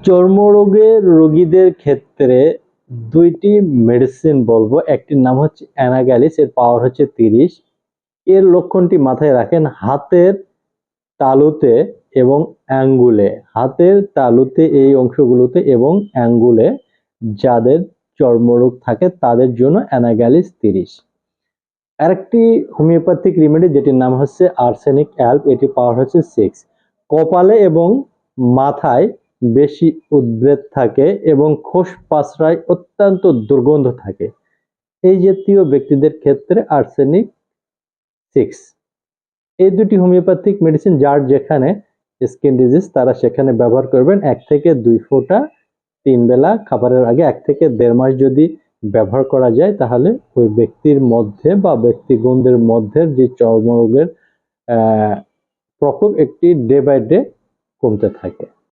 চর্মরোগের রোগীদের ক্ষেত্রে দুইটি মেডিসিন বলবো। একটির নাম হচ্ছে অ্যানাগ্যালিস, এর পাওয়ার হচ্ছে 30। এর লক্ষণটি মাথায় রাখেন, হাতের তালুতে এবং আঙ্গুলে, হাতের তালুতে এই অংশগুলোতে এবং আঙ্গুলে যাদের চর্মরোগ থাকে তাদের জন্য অ্যানাগ্যালিস 30। আরেকটি হোমিওপ্যাথিক রেমেডি যেটির নাম হচ্ছে আর্সেনিক অ্যাল্প, এটি পাওয়ার হচ্ছে 6। কপালে এবং মাথায় বেশি উদ্বেগ থাকে এবং খোস পাছড়ায় অত্যন্ত দুর্গন্ধ থাকে, এই জাতীয় ব্যক্তিদের ক্ষেত্রে আর্সেনিক 6। এই দুটি হোমিওপ্যাথিক মেডিসিন যার যেখানে স্কিন ডিজিজ তারা সেখানে ব্যবহার করবেন। 1 থেকে 2 ফোঁটা 3 বেলা খাবারের আগে 1 থেকে 1.5 মাস যদি ব্যবহার করা যায় তাহলে ওই ব্যক্তির মধ্যে বা ব্যক্তিগণদের মধ্যে যে চর্মরোগের প্রকোপ একটি ডে বাই ডে কমতে থাকে।